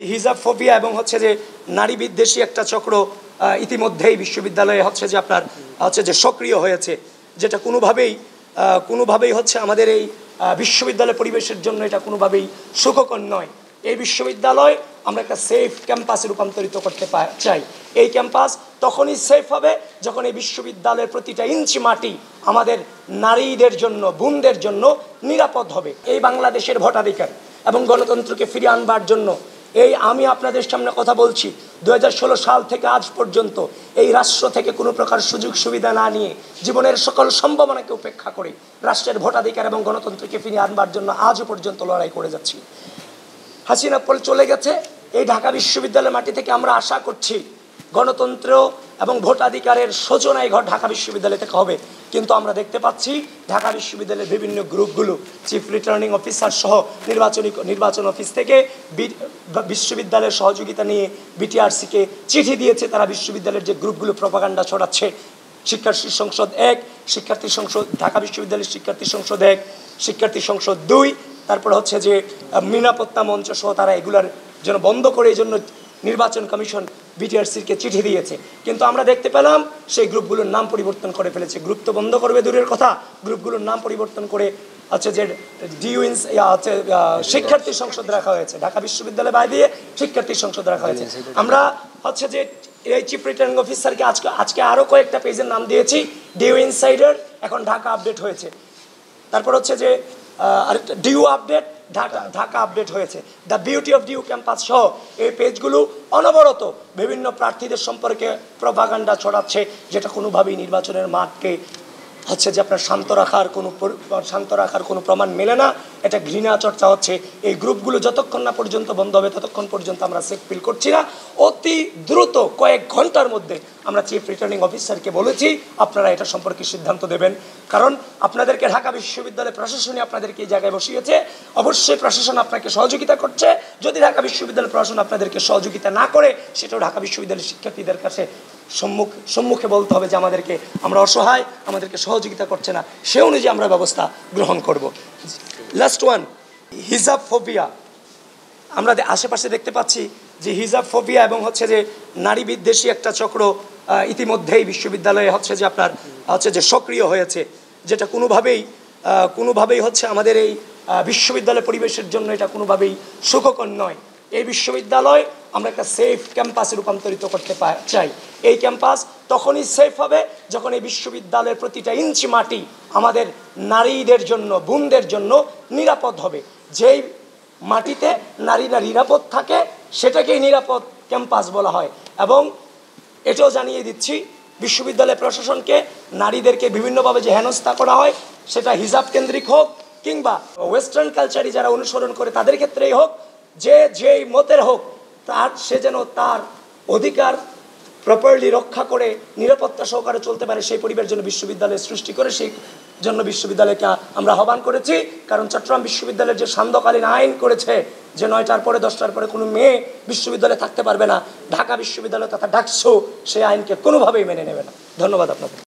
হিজাব ফোবিয়া এবং হচ্ছে যে নারী বিদ্বেষী একটা চক্র ইতিমধ্যেই বিশ্ববিদ্যালয়ে হচ্ছে যে আপনার হচ্ছে যে সক্রিয় হয়েছে, যেটা কোনোভাবেই হচ্ছে আমাদের এই বিশ্ববিদ্যালয় পরিবেশের জন্য এটা কোনোভাবেই সুখকর নয়। এই বিশ্ববিদ্যালয় আমরা একটা সেফ ক্যাম্পাসে রূপান্তরিত করতে চাই। এই ক্যাম্পাস তখনই সেফ হবে যখন এই বিশ্ববিদ্যালয়ের প্রতিটা ইঞ্চি মাটি আমাদের নারীদের জন্য, বোনদের জন্য নিরাপদ হবে। এই বাংলাদেশের ভোটাধিকার এবং গণতন্ত্রকে ফিরিয়ে আনবার জন্য আমি আপনাদের সামনে কথা বলছি, 2016 সাল থেকে আজ পর্যন্ত এই রাষ্ট্র থেকে কোনো প্রকার সুযোগ সুবিধা না নিয়ে জীবনের সকল সম্ভাবনাকে উপেক্ষা করে রাষ্ট্রের ভোটাধিকার এবং গণতন্ত্রকে ফিরিয়ে আনবার জন্য আজও পর্যন্ত লড়াই করে যাচ্ছি। হাসিনা চলে গেছে, এই ঢাকা বিশ্ববিদ্যালয়ের মাটি থেকে আমরা আশা করছি গণতন্ত্র এবং ভোটাধিকারের সূচনায় ঘর ঢাকা বিশ্ববিদ্যালয় থেকে হবে। কিন্তু আমরা দেখতে পাচ্ছি ঢাকা বিশ্ববিদ্যালয়ের বিভিন্ন গ্রুপগুলো চিফ রিটার্নিং অফিসার সহ নির্বাচন অফিস থেকে বিশ্ববিদ্যালয়ের সহযোগিতা নিয়ে বিটিআরসিকে চিঠি দিয়েছে। তারা বিশ্ববিদ্যালয়ের যে গ্রুপগুলো প্রপাগান্ডা ছড়াচ্ছে, শিক্ষার্থী সংসদ 1, শিক্ষার্থী সংসদ, ঢাকা বিশ্ববিদ্যালয়ের শিক্ষার্থী সংসদ 1, শিক্ষার্থী সংসদ 2, তারপর হচ্ছে যে নিরাপত্তা মঞ্চ সহ তারা এগুলার যেন বন্ধ করে এই জন্য নির্বাচন কমিশন বিটিআরসিকে চিঠি দিয়েছে। কিন্তু আমরা দেখতে পেলাম সেই গ্রুপগুলোর নাম পরিবর্তন করে ফেলেছে। গ্রুপ তো বন্ধ করবে দূরের কথা, গ্রুপগুলোর নাম পরিবর্তন করে হচ্ছে যে শিক্ষার্থী সংসদ রাখা হয়েছে, ঢাকা বিশ্ববিদ্যালয় বাদ দিয়ে শিক্ষার্থী সংসদ রাখা হয়েছে। আমরা হচ্ছে যে এই চিফ রিটার্নিং অফিসারকে আজকে আরও কয়েকটা পেজের নাম দিয়েছি, ডিউ ইনসাইডার এখন ঢাকা আপডেট হয়েছে, তারপর হচ্ছে যে আরেকটা ডিউ আপডেট ঢাকা আপডেট হয়েছে, the beauty of DU campus সহ এই পেজগুলো অনবরত বিভিন্ন প্রার্থীদের সম্পর্কে প্রপাগান্ডা ছড়াচ্ছে, যেটা কোনোভাবেই নির্বাচনের মাঠকে হচ্ছে যে আপনার শান্ত রাখার কোনো প্রমাণ মেলে না। এটা ঘৃণা চর্চা হচ্ছে। এই গ্রুপগুলো যতক্ষণ না পর্যন্ত বন্ধ হবে ততক্ষণ পর্যন্ত আমরা সেফ ফিল করছি না। অতি দ্রুত কয়েক ঘন্টার মধ্যে আমরা চিফ রিটার্নিং অফিসারকে বলেছি আপনারা এটা সম্পর্কে সিদ্ধান্ত দেবেন, কারণ আপনাদেরকে ঢাকা বিশ্ববিদ্যালয় প্রশাসনই আপনাদেরকে এই জায়গায় বসিয়েছে। অবশ্যই প্রশাসন আপনাকে সহযোগিতা করছে। যদি ঢাকা বিশ্ববিদ্যালয় প্রশাসন আপনাদেরকে সহযোগিতা না করে, সেটাও ঢাকা বিশ্ববিদ্যালয়ের শিক্ষার্থীদের কাছে সম্মুখে বলতে হবে যে আমরা অসহায়, আমাদেরকে সহযোগিতা করছে না, সে অনুযায়ী আমরা ব্যবস্থা গ্রহণ করব। লাস্ট ওয়ান, হিজাব ফোবিয়া। আমরা আশেপাশে দেখতে পাচ্ছি যে হিজাব ফোবিয়া এবং হচ্ছে যে নারী বিদ্বেষী একটা চক্র ইতিমধ্যেই বিশ্ববিদ্যালয়ে হচ্ছে যে আপনার হচ্ছে যে সক্রিয় হয়েছে, যেটা কোনোভাবেই হচ্ছে আমাদের এই বিশ্ববিদ্যালয় পরিবেশের জন্য এটা কোনোভাবেই সুখকর নয়। এই বিশ্ববিদ্যালয় আমরা একটা সেফ ক্যাম্পাসে রূপান্তরিত করতে চাই। এই ক্যাম্পাস তখনই সেফ হবে যখন এই বিশ্ববিদ্যালয়ের প্রতিটা ইঞ্চি মাটি আমাদের নারীদের জন্য, বোনদের জন্য নিরাপদ হবে। যেই মাটিতে নারীরা নিরাপদ থাকে সেটাকেই নিরাপদ ক্যাম্পাস বলা হয়। এবং এটাও জানিয়ে দিচ্ছি বিশ্ববিদ্যালয় প্রশাসনকে, নারীদেরকে বিভিন্নভাবে যে হেনস্থা করা হয়, সেটা হিজাব কেন্দ্রিক হোক কিংবা ওয়েস্টার্ন কালচারই যারা অনুসরণ করে তাদের ক্ষেত্রেই হোক, যেই মতের হোক, সে যেন তার অধিকার প্রপারলি রক্ষা করে নিরাপত্তা সহকারে চলতে পারে, সেই পরিবেশ জন্য বিশ্ববিদ্যালয় সৃষ্টি করে, সেই জন্য বিশ্ববিদ্যালয়কে আমরা আহ্বান করেছি। কারণ চট্টগ্রাম বিশ্ববিদ্যালয়ের যে সান্ধ্যকালীন আইন করেছে যে 9টার পরে 10টার পরে কোনো মেয়ে বিশ্ববিদ্যালয়ে থাকতে পারবে না, ঢাকা বিশ্ববিদ্যালয় তথা ডাকসু সেই আইনকে কোনোভাবেই মেনে নেবে না। ধন্যবাদ আপনাদের।